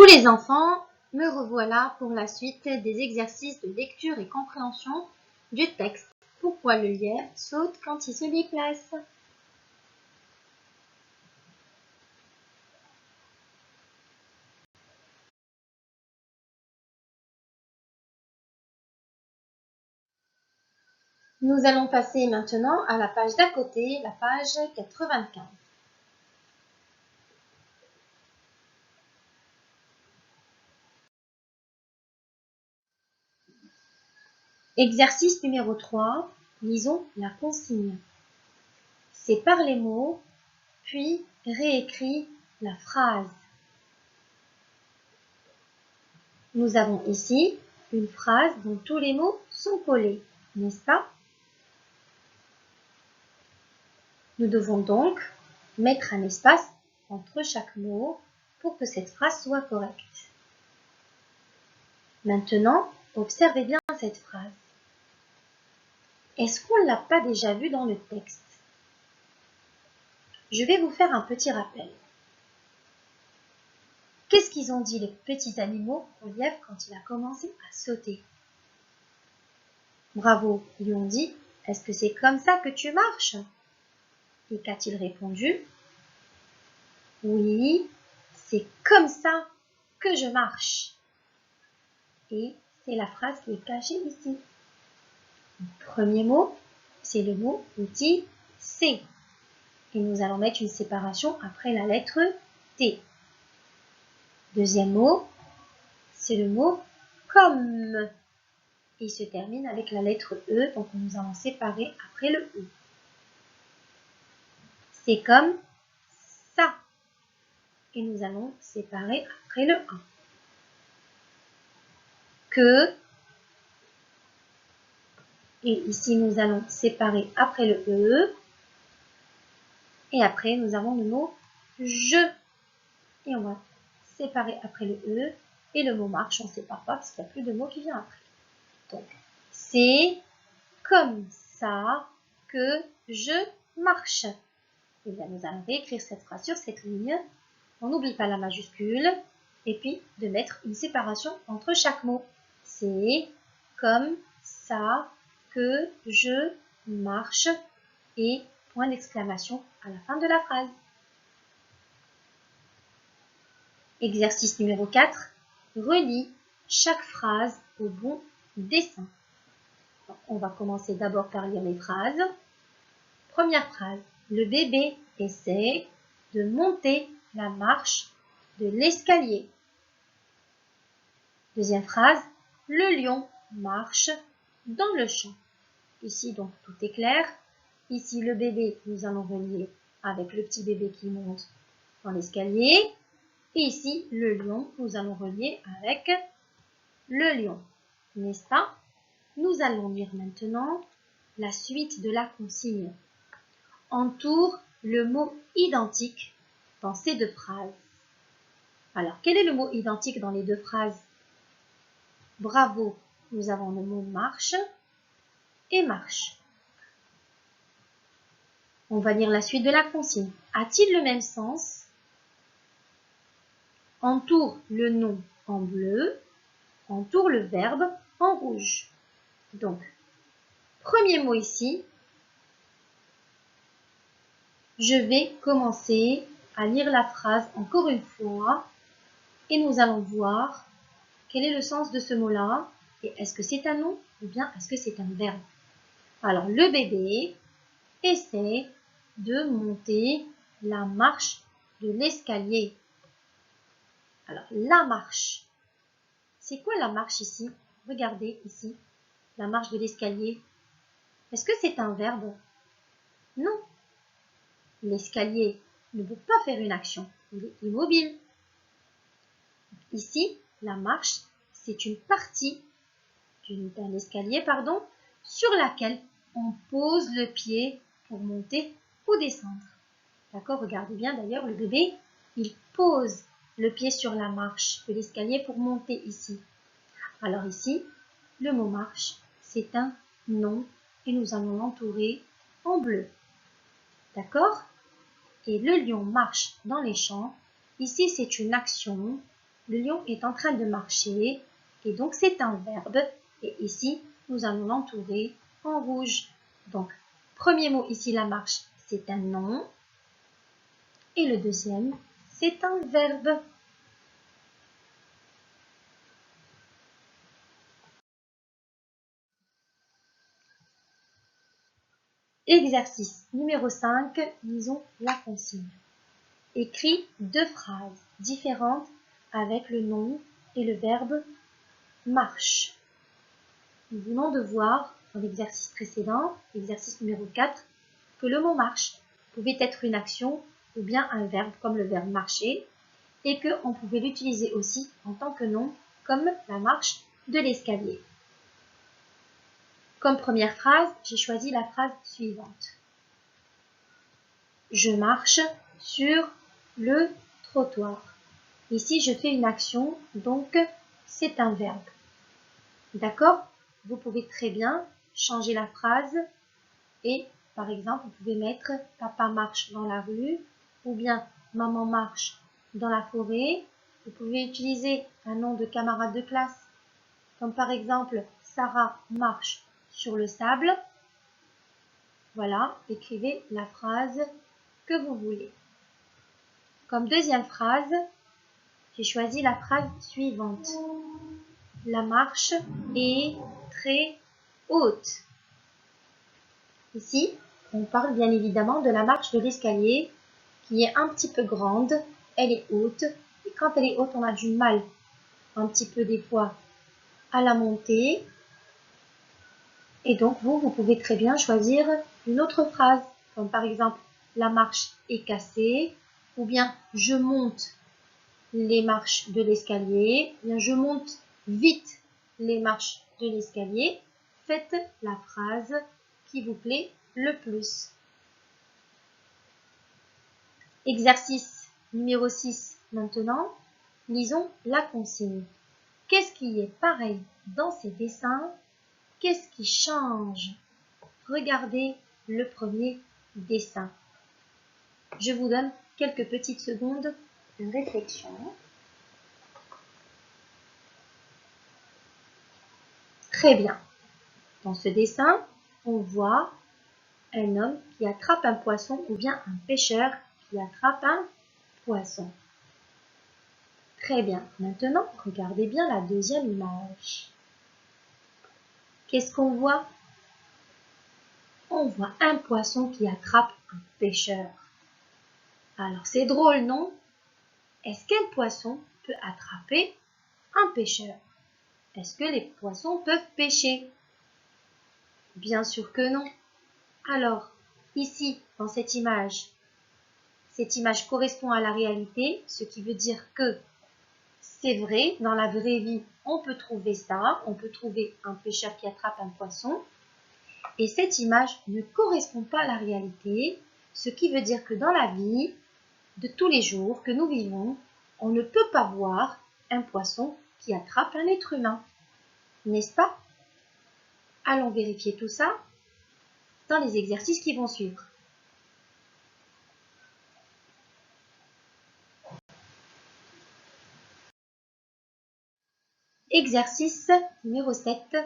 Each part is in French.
Coucou les enfants, me revoilà pour la suite des exercices de lecture et compréhension du texte. Pourquoi le lièvre saute quand il se déplace? Nous allons passer maintenant à la page d'à côté, la page 95. Exercice numéro 3, lisons la consigne. Sépare les mots, puis réécris la phrase. Nous avons ici une phrase dont tous les mots sont collés, n'est-ce pas? Nous devons donc mettre un espace entre chaque mot pour que cette phrase soit correcte. Maintenant, observez bien cette phrase. Est-ce qu'on ne l'a pas déjà vue dans le texte? Je vais vous faire un petit rappel. Qu'est-ce qu'ils ont dit les petits animaux au lièvre quand il a commencé à sauter? Bravo, ils lui ont dit, est-ce que c'est comme ça que tu marches? Et qu'a-t-il répondu? Oui, c'est comme ça que je marche. Et c'est la phrase qui est cachée ici. Le premier mot, c'est le mot outil C. Et nous allons mettre une séparation après la lettre T. Deuxième mot, c'est le mot comme. Il se termine avec la lettre E, donc nous allons séparer après le E. C'est comme ça. Et nous allons séparer après le A. Que. Et ici, nous allons séparer après le E. Et après, nous avons le mot je. Et on va séparer après le E. Et le mot marche, on ne sépare pas parce qu'il n'y a plus de mot qui vient après. Donc, c'est comme ça que je marche. Et bien, nous allons réécrire cette phrase sur cette ligne. On n'oublie pas la majuscule. Et puis, de mettre une séparation entre chaque mot. C'est comme ça que je marche. Et point d'exclamation à la fin de la phrase. Exercice numéro 4. Relis chaque phrase au bon dessin. On va commencer d'abord par lire les phrases. Première phrase. Le bébé essaie de monter la marche de l'escalier. Deuxième phrase. Le lion marche dans le champ. Ici, donc, tout est clair. Ici, le bébé, nous allons relier avec le petit bébé qui monte dans l'escalier. Et ici, le lion, nous allons relier avec le lion. N'est-ce pas? Nous allons lire maintenant la suite de la consigne. Entoure le mot identique dans ces deux phrases. Alors, quel est le mot identique dans les deux phrases? Bravo, nous avons le mot marche et marche. On va lire la suite de la consigne. A-t-il le même sens? Entoure le nom en bleu, entoure le verbe en rouge. Donc, premier mot ici, je vais commencer à lire la phrase encore une fois et nous allons voir quel est le sens de ce mot-là et est-ce que c'est un nom ou bien est-ce que c'est un verbe. Alors, le bébé essaie de monter la marche de l'escalier. Alors, la marche. C'est quoi la marche ici? Regardez ici, la marche de l'escalier. Est-ce que c'est un verbe? Non. L'escalier ne peut pas faire une action. Il est immobile. Ici, la marche, c'est une partie d'un escalier, sur laquelle on pose le pied pour monter ou descendre. D'accord? Regardez bien d'ailleurs, le bébé, il pose le pied sur la marche de l'escalier pour monter ici. Alors ici, le mot marche, c'est un nom et nous allons l'entourer en bleu. D'accord? Et le lion marche dans les champs. Ici, c'est une action. le lion est en train de marcher et donc c'est un verbe. Et ici, nous allons l'entourer en rouge. Donc, premier mot ici, la marche, c'est un nom. Et le deuxième, c'est un verbe. Exercice numéro 5, lisons la consigne. Écris 2 phrases différentes avec le nom et le verbe marche. Nous venons de voir dans l'exercice précédent, l'exercice numéro 4, que le mot marche pouvait être une action ou bien un verbe comme le verbe marcher et qu'on pouvait l'utiliser aussi en tant que nom comme la marche de l'escalier. Comme première phrase, j'ai choisi la phrase suivante. Je marche sur le trottoir. Ici, je fais une action, donc c'est un verbe. D'accord? Vous pouvez très bien changer la phrase et, par exemple, vous pouvez mettre « Papa marche dans la rue » ou bien « Maman marche dans la forêt ». Vous pouvez utiliser un nom de camarade de classe, comme par exemple « Sarah marche sur le sable ». Voilà, écrivez la phrase que vous voulez. Comme deuxième phrase, j'ai choisi la phrase suivante. La marche est très haute. Ici, on parle bien évidemment de la marche de l'escalier qui est un petit peu grande, elle est haute. Et quand elle est haute, on a du mal un petit peu des fois à la monter. Et donc vous pouvez très bien choisir une autre phrase, comme par exemple la marche est cassée, ou bien je monte les marches de l'escalier, ou bien je monte vite les marches de l'escalier. Faites la phrase qui vous plaît le plus. Exercice numéro 6 maintenant, lisons la consigne. Qu'est-ce qui est pareil dans ces dessins? Qu'est-ce qui change? Regardez le premier dessin. Je vous donne quelques petites secondes de réflexion. Très bien. Dans ce dessin, on voit un homme qui attrape un poisson ou bien un pêcheur qui attrape un poisson. Très bien. Maintenant, regardez bien la deuxième image. Qu'est-ce qu'on voit? On voit un poisson qui attrape un pêcheur. Alors c'est drôle, non? Est-ce qu'un poisson peut attraper un pêcheur? Est-ce que les poissons peuvent pêcher? Bien sûr que non. Alors, ici, dans cette image correspond à la réalité, ce qui veut dire que c'est vrai, dans la vraie vie, on peut trouver ça, on peut trouver un pêcheur qui attrape un poisson. Et cette image ne correspond pas à la réalité, ce qui veut dire que dans la vie de tous les jours que nous vivons, on ne peut pas voir un poisson qui attrape un être humain. N'est-ce pas? Allons vérifier tout ça dans les exercices qui vont suivre. Exercice numéro 7.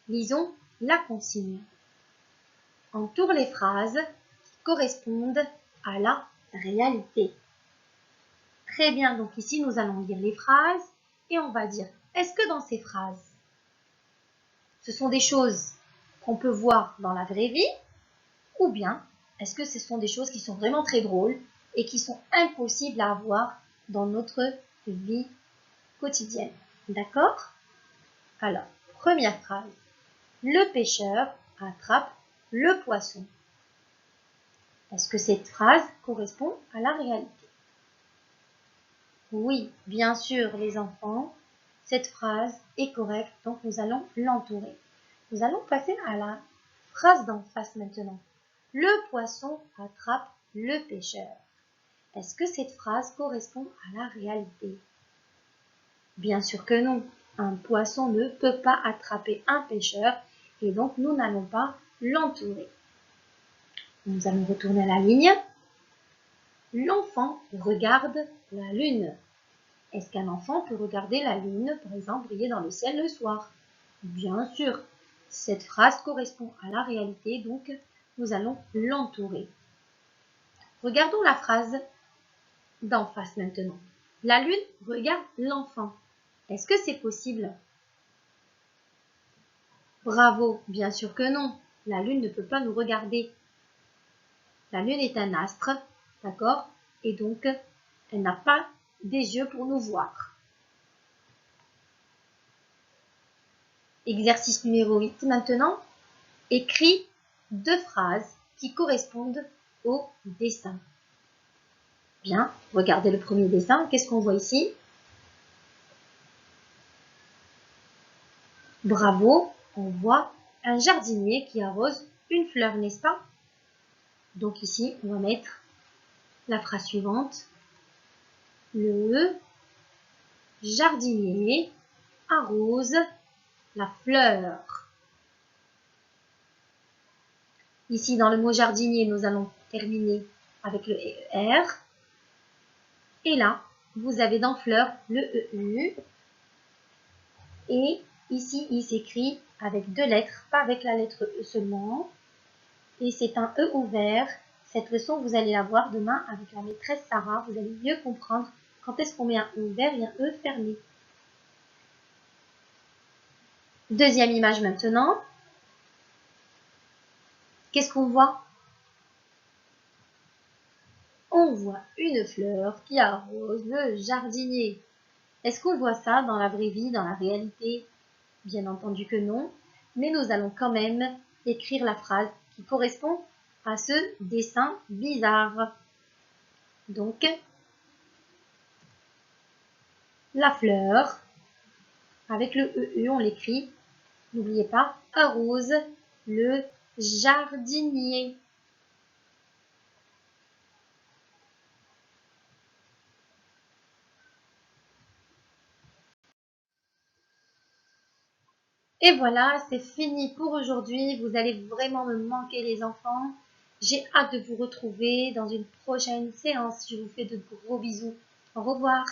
Lisons la consigne. Entoure les phrases qui correspondent à la réalité. Très bien, donc ici nous allons lire les phrases et on va dire, est-ce que dans ces phrases, ce sont des choses qu'on peut voir dans la vraie vie ou bien est-ce que ce sont des choses qui sont vraiment très drôles et qui sont impossibles à avoir dans notre vie quotidienne? D'accord? Alors, première phrase. Le pêcheur attrape le poisson. Est-ce que cette phrase correspond à la réalité? Oui, bien sûr, les enfants, cette phrase est correcte, donc nous allons l'entourer. Nous allons passer à la phrase d'en face maintenant. Le poisson attrape le pêcheur. Est-ce que cette phrase correspond à la réalité? Bien sûr que non. Un poisson ne peut pas attraper un pêcheur et donc nous n'allons pas l'entourer. Nous allons retourner à la ligne. L'enfant regarde la lune. Est-ce qu'un enfant peut regarder la lune, par exemple, briller dans le ciel le soir? Bien sûr, cette phrase correspond à la réalité, donc nous allons l'entourer. Regardons la phrase d'en face maintenant. La lune regarde l'enfant. Est-ce que c'est possible? Bravo, bien sûr que non. La lune ne peut pas nous regarder. La lune est un astre, d'accord? Et donc, elle n'a pas des yeux pour nous voir. Exercice numéro 8 maintenant. Écris 2 phrases qui correspondent au dessin. Bien, regardez le premier dessin. Qu'est-ce qu'on voit ici? Bravo, on voit un jardinier qui arrose une fleur, n'est-ce pas? Donc ici, on va mettre la phrase suivante. Le jardinier arrose la fleur. Ici, dans le mot jardinier, nous allons terminer avec le ER. Et là, vous avez dans fleur le EU. Et ici, il s'écrit avec 2 lettres, pas avec la lettre E seulement. Et c'est un E ouvert. Cette leçon, vous allez la voir demain avec la maîtresse Sarah. Vous allez mieux comprendre quand est-ce qu'on met un E ouvert et un E fermé. Deuxième image maintenant. Qu'est-ce qu'on voit? On voit une fleur qui arrose le jardinier. Est-ce qu'on voit ça dans la vraie vie, dans la réalité? Bien entendu que non, mais nous allons quand même écrire la phrase qui correspond à ce dessin bizarre. Donc, la fleur, avec le EU, on l'écrit. N'oubliez pas, arrose le jardinier. Et voilà, c'est fini pour aujourd'hui. Vous allez vraiment me manquer les enfants. J'ai hâte de vous retrouver dans une prochaine séance. Je vous fais de gros bisous. Au revoir.